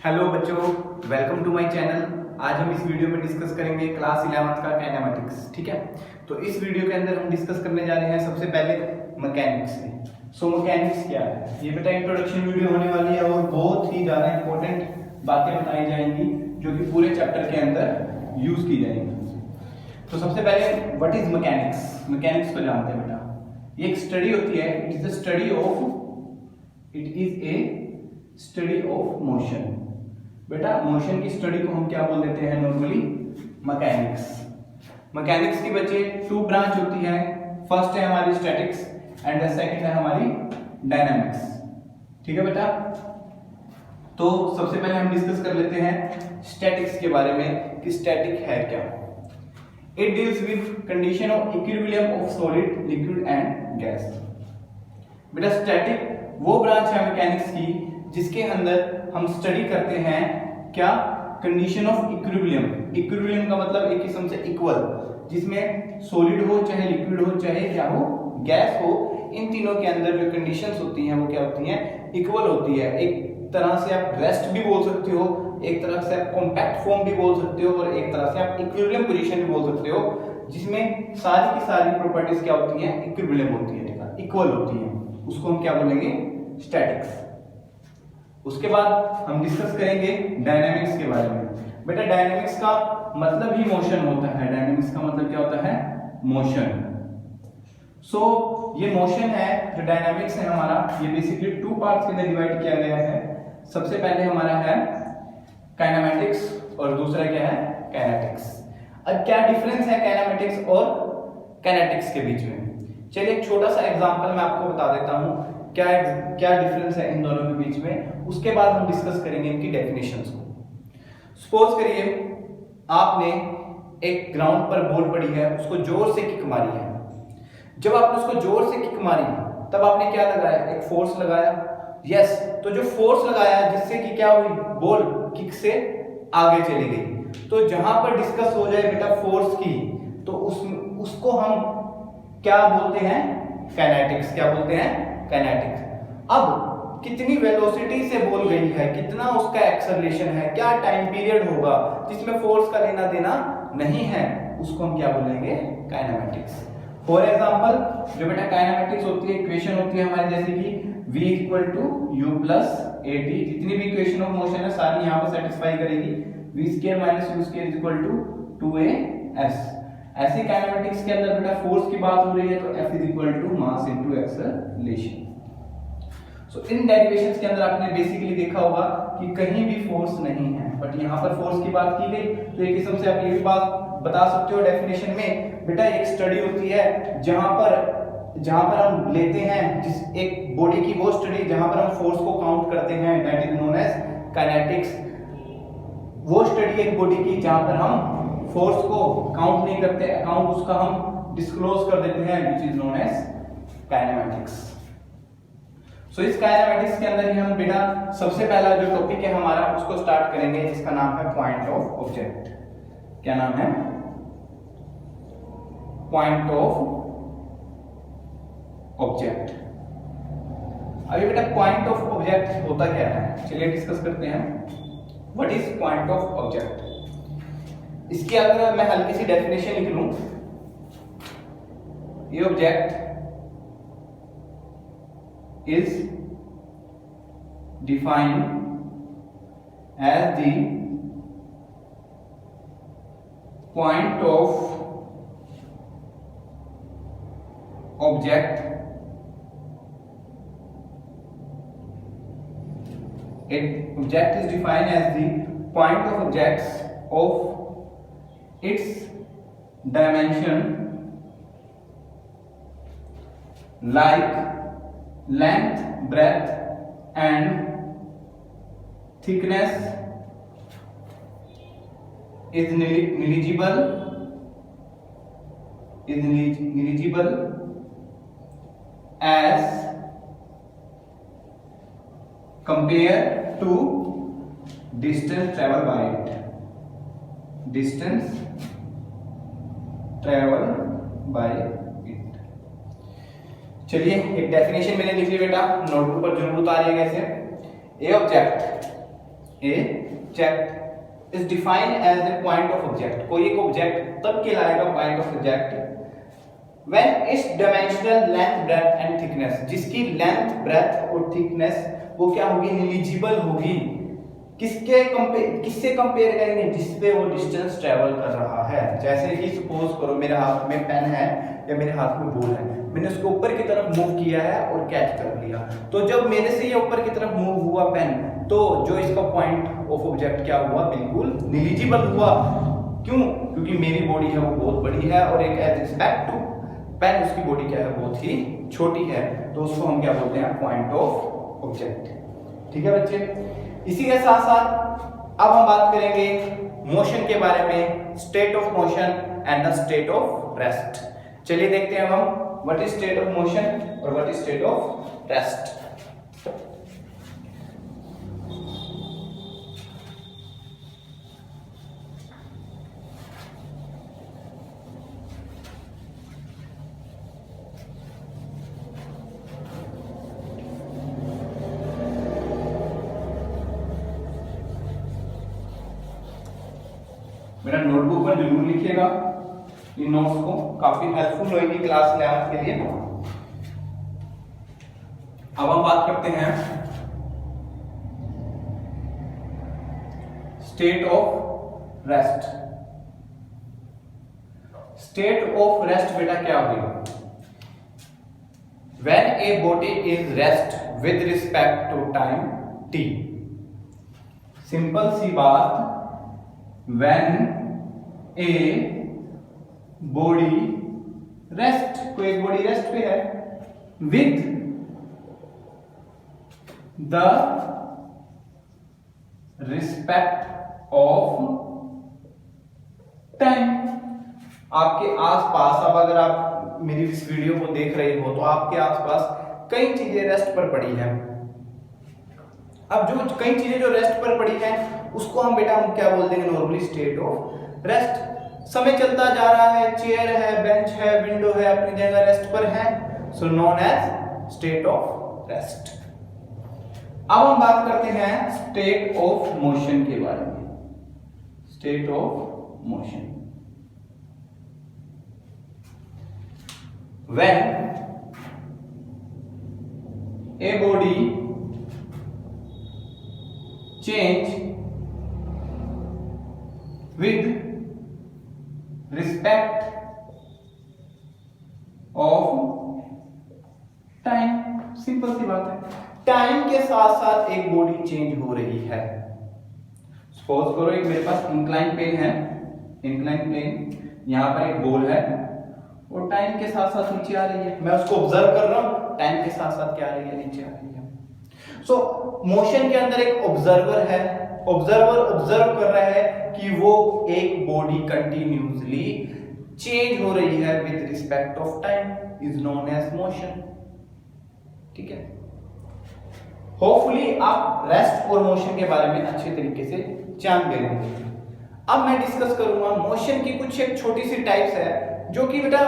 Hello बच्चों, welcome to my channel. आज हम इस वीडियो में डिस्कस करेंगे क्लास 11th का काइनेमेटिक्स। ठीक है, तो इस वीडियो के अंदर हम डिस्कस करने जा रहे हैं सबसे पहले मैकेनिक्स से। सो मैकेनिक्स क्या है, ये बेटा इंट्रोडक्शन वीडियो होने वाली है और बहुत ही ज़्यादा इंपॉर्टेंट बातें बताई जाएंगी जो कि पूरे चैप्टर के अंदर यूज की जाएंगी। तो सबसे पहले व्हाट इज मैकेनिक्स। मैकेनिक्स को जानते हैं बेटा, ये एक स्टडी होती है। It is a study of motion. बेटा मोशन की स्टडी को हम क्या बोल देते हैं नॉर्मली, मैकेनिक्स। मैकेनिक्स की बच्चे टू ब्रांच होती है। फर्स्ट है हमारी स्टैटिक्स एंड द सेकंड है हमारी डायनामिक्स। ठीक है बेटा, तो सबसे पहले हम डिस्कस कर लेते हैं स्टैटिक्स के बारे में कि स्टैटिक है क्या। It deals with condition of equilibrium of solid, liquid and gas. बेटा स्टैटिक वो ब्रांच है मैकेनिक्स की जिसके अंदर हम स्टडी करते हैं क्या, कंडीशन ऑफ इक्विलिब्रियम। इक्विलिब्रियम का मतलब एक किस्म से इक्वल, जिसमें सॉलिड हो चाहे लिक्विड हो चाहे क्या हो, गैस हो, इन तीनों के अंदर जो कंडीशंस होती हैं वो क्या होती हैं, इक्वल होती है। एक तरह से आप रेस्ट भी बोल सकते हो, एक तरह से आप कॉम्पैक्ट फॉर्म भी बोल सकते हो और एक तरह से आप इक्विलिब्रियम पोजीशन भी बोल सकते हो, जिसमें सारी की सारी प्रॉपर्टीज क्या होती हैं, इक्विलिब्रियम होती है, ठीक है, इक्वल होती है। उसको हम क्या बोलेंगे, स्टैटिक्स। उसके बाद हम डिस्कस करेंगे डायनामिक्स के बारे में। बेटा डायनामिक्स का मतलब ही मोशन होता है। डायनामिक्स का मतलब क्या होता है, मोशन। सो ये मोशन है जो डायनामिक्स है हमारा, ये बेसिकली टू पार्ट्स के अंदर डिवाइड किया गया है। सबसे पहले हमारा है काइनेमेटिक्स और दूसरा क्या है, काइनेटिक्स। अब क्या डिफरेंस है काइनेमेटिक्स और काइनेटिक्स के बीच में, चलिए एक छोटा सा एग्जांपल मैं आपको बता देता हूं क्या क्या डिफरेंस है इन दोनों के बीच में। उसके बाद हम डिस्कस करेंगे इनकी डेफिनेशंस को। सपोज करिए आपने एक ग्राउंड पर बॉल पड़ी है, उसको जोर से किक मारी है। जब आपने उसको जोर से किक मारी तब आपने क्या लगाया, एक फोर्स लगाया। यस, तो जो फोर्स लगाया जिससे कि क्या हुई, बॉल किक से आगे चली गई। तो जहां पर डिस्कस हो जाए बेटा फोर्स की, तो उसको हम क्या बोलते हैं, काइनेटिक्स। क्या बोलते हैं, काइनेटिक्स। अब कितनी वेलोसिटी से बॉल गई है, कितना उसका एक्सेलरेशन है, क्या टाइम पीरियड होगा जिसमें फोर्स का लेना देना नहीं है, उसको हम क्या बोलेंगे, काइनेमेटिक्स। फॉर एग्जांपल जो बेटा काइनेमेटिक्स होती है, इक्वेशन होती है हमारी जैसे कि v = u + at। जितनी भी इक्वेशन ऑफ मोशन है सारी यहां पर सेटिस्फाई करेगी। v² - u² = 2as। ऐसे काइनेमेटिक्स के अंदर बेटा फोर्स की बात हो रही है तो F = मास × एक्सेलरेशन। सो इन डेरिवेशंस के अंदर आपने बेसिकली देखा होगा कि कहीं भी फोर्स नहीं है, बट यहाँ पर फोर्स की बात की गई। तो एक किस्म से आप ये भी बात बता सकते हो डेफिनेशन में, बेटा एक स्टडी होती है जहां पर हम लेते हैं जिस एक बॉडी की वो स्टडी जहां पर हम फोर्स को काउंट करते हैं, that is known as kinetics. वो स्टडी एक बॉडी की जहां पर हम फोर्स को काउंट नहीं करते, अकाउंट उसका हम डिस्क्लोज कर देते हैं, which is known as kinematics. So इस काइनेमेटिक्स के अंदर ही हम बेटा सबसे पहला जो टॉपिक है हमारा उसको स्टार्ट करेंगे, जिसका नाम है पॉइंट ऑफ ऑब्जेक्ट। क्या नाम है, पॉइंट ऑफ ऑब्जेक्ट। अभी बेटा पॉइंट ऑफ ऑब्जेक्ट होता क्या है, चलिए डिस्कस करते हैं। What is point of object. इसकी अगर मैं हल्की सी डेफिनेशन लिख लूं, ये object is defined as the point of object object is defined as the point of objects of its dimension like length, breadth and thickness is negligible as compared to distance traveled by it. Distance traveled by it। चलिए एक definition मैंने लिख ली बेटा, notebook पर जरूर उतारिएगा इसे। A object is defined as the point of object. कोई एक ऑब्जेक्ट तब कहलाएगा point of object when it's dimensional length breadth and thickness, जिसकी लेंथ ब्रेथ और थिकनेस वो क्या होगी, निलिजिबल होगी। किससे कंपेयर करेंगे, जिसपे वो डिस्टेंस ट्रेवल कर रहा है। जैसे कि सपोज करो मेरे हाथ में पेन है या मेरे हाथ में बॉल है, मैंने उसको ऊपर की तरफ मूव किया है और कैच कर लिया, तो जब मेरे से ये ऊपर की तरफ मूव हुआ पेन, तो जो इसका पॉइंट ऑफ ऑब्जेक्ट क्या हुआ, बिल्कुल निलिजिबल हुआ। क्यों? क्योंकि मेरी बॉडी है वो बहुत बड़ी है और एक एज रिस्पेक्ट टू पेन उसकी बॉडी क्या है, बहुत ही छोटी है, तो उसको हम क्या बोलते हैं, पॉइंट ऑफ ऑब्जेक्ट। ठीक है बच्चे, इसी के साथ साथ अब हम बात करेंगे मोशन के बारे में, state of motion and the state of rest. चलिए देखते हैं हम what is state of motion और what is state of rest. मेरा नोटबुक पर जरूर लिखिएगा, इन नोट्स को काफी हेल्पफुल होगी क्लास 11 के लिए। अब हम बात करते हैं state of rest. State of rest बेटा क्या हुई, when a body is rest with respect to time t। Simple सी बात, when a body rest, कोई एक बॉडी रेस्ट पे है, with the respect of time। आपके आसपास, अब अगर आप मेरी इस वीडियो को देख रहे हो तो आपके आसपास कई चीजें रेस्ट पर पड़ी हैं। अब जो कई चीजें जो रेस्ट पर पड़ी हैं उसको हम बेटा हम क्या बोल देंगे, नॉर्मली स्टेट ऑफ रेस्ट। समय चलता जा रहा है, चेयर है, बेंच है, विंडो है, अपनी जगह रेस्ट पर है, so known as state of rest. अब हम बात करते हैं स्टेट ऑफ मोशन के बारे में। State of motion, when a body change with respect of time। Simple सी बात है, टाइम के साथ साथ एक बॉडी चेंज हो रही है। सपोज करो एक मेरे पास इंक्लाइन प्लेन है, इंक्लाइन प्लेन, यहां पर एक बॉल है और टाइम के साथ साथ नीचे आ रही है, मैं उसको ऑब्जर्व कर रहा हूं, टाइम के साथ साथ क्या आ रही है, नीचे आ रही है। सो मोशन के अंदर एक ऑब्जर्वर है, ऑब्जर्वर ऑब्जर्व कर रहा है कि वो एक बॉडी कंटिन्यूअसली चेंज हो रही है with respect of time, is known as motion. ठीक है, होपफुली आप रेस्ट और मोशन के बारे में अच्छे तरीके से जान गए होंगे। अब मैं डिस्कस करूंगा मोशन की कुछ एक छोटी सी टाइप्स है जो कि बेटा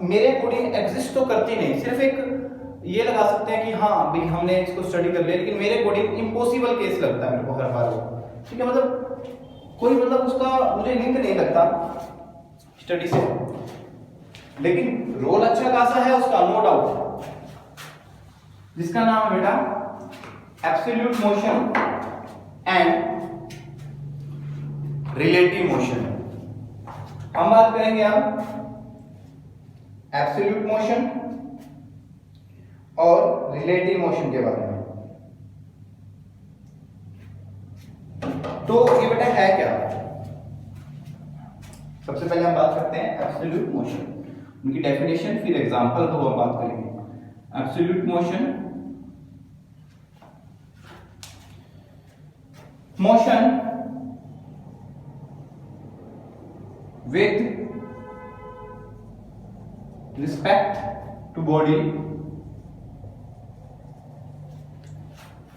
मेरे अकॉर्डिंग एग्जिस्ट तो करती नहीं, सिर्फ एक ये लगा सकते हैं कि हाँ भाई हमने इसको स्टडी कर लिया, लेकिन मेरे अकॉर्डिंग इम्पॉसिबल केस लगता है मेरे को हर बार वो। ठीक है, मतलब कोई मतलब उसका मुझे लिंक नहीं लगता स्टडी से, लेकिन रोल अच्छा खासा है उसका, नो डाउट, जिसका नाम है बेटा absolute motion and relative motion. हम बात करेंगे अब एब्सोल्यूट मोशन और रिलेटिव मोशन के बारे में। तो ये बेटा है क्या, सबसे पहले हम बात करते हैं एब्सोल्यूट मोशन, उनकी डेफिनेशन, फिर एग्जांपल को हम बात करेंगे। Absolute motion, motion with respect to body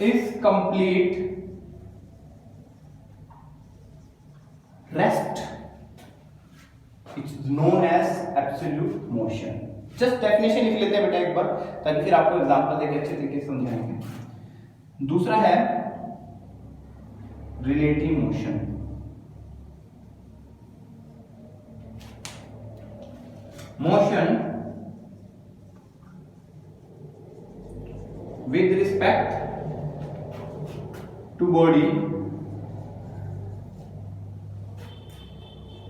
is complete rest, it's known as absolute motion। Just definition लिख लेते हैं बेटा एक बार, ताकि फिर आपको एग्जांपल देके अच्छे तरीके से समझाएंगे। दूसरा है relative motion. Motion with respect to body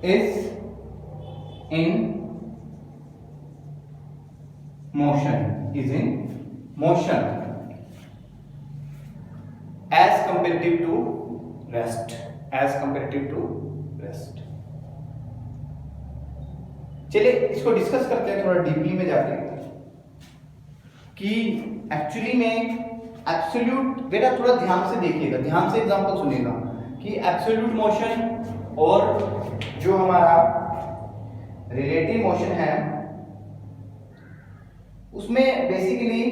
is in motion, as comparative to rest, चलिए इसको डिस्कस करते हैं थोड़ा डीपली में जाके कि एक्चुअली में एब्सोल्यूट, बेटा थोड़ा ध्यान से देखिएगा, ध्यान से एग्जांपल सुनिएगा कि एब्सोल्यूट मोशन और जो हमारा रिलेटिव मोशन है उसमें बेसिकली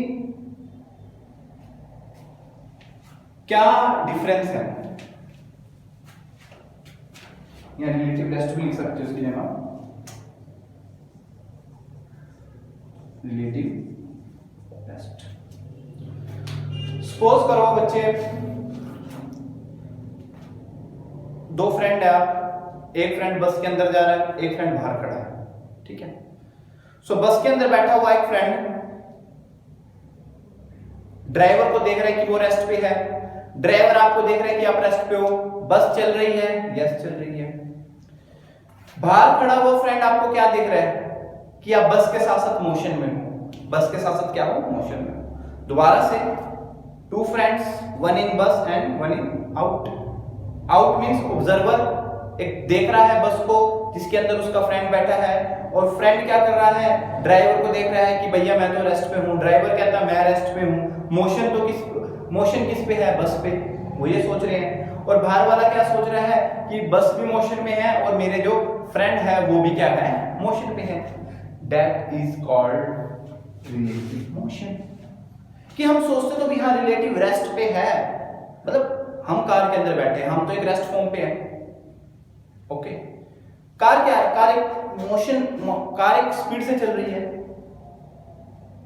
क्या डिफरेंस है। या रिलेटिव रेस्ट भी लिख सकते हो उसकी जगह, रिलेटिव रेस्ट। सपोज करो बच्चे, दो फ्रेंड है, आप एक फ्रेंड बस के अंदर जा रहा है, एक फ्रेंड बाहर खड़ा है, ठीक है। सो बस के अंदर बैठा हुआ एक फ्रेंड ड्राइवर को देख रहा है कि वो रेस्ट पे है, ड्राइवर आपको देख रहा है कि आप रेस्ट पे हो, बस चल रही है, यस चल रही है। बाहर खड़ा हुआ फ्रेंड आपको क्या देख रहा है कि आप बस के साथ साथ मोशन में हो, बस के साथ साथ क्या हो, मोशन में हो। दोबारा से टू फ्रेंड्स, वन इन बस and one in out. Out means observer एक देख रहा है बस को जिसके अंदर उसका फ्रेंड बैठा है, और फ्रेंड क्या कर रहा है, ड्राइवर को देख रहा है कि भैया मैं तो रेस्ट पे हूं, ड्राइवर कहता है मैं रेस्ट पे हूं। मोशन किस पे है, बस पे, वो ये सोच रहे हैं। और बाहर वाला क्या सोच रहा है कि बस भी मोशन में है और मेरे जो फ्रेंड है वो भी क्या है, मोशन पे है। That is called relative motion. कि हम सोचते तो भी हाँ रिलेटिव रेस्ट पे है, मतलब हम कार के अंदर बैठे हैं, हम तो एक रेस्ट फॉर्म पे हैं, ओके। कार क्या है, कार एक मोशन, कार एक स्पीड से चल रही है,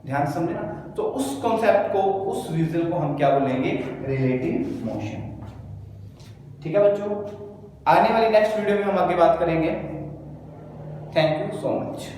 ध्यान से समझे ना। तो उस कॉन्सेप्ट को, उस विजुअल को हम क्या बोलेंगे, रिलेटिव मोशन। ठीक है बच्चों, आने वाली नेक्स्ट वीडियो में हम आगे बात करेंगे। Thank you so much.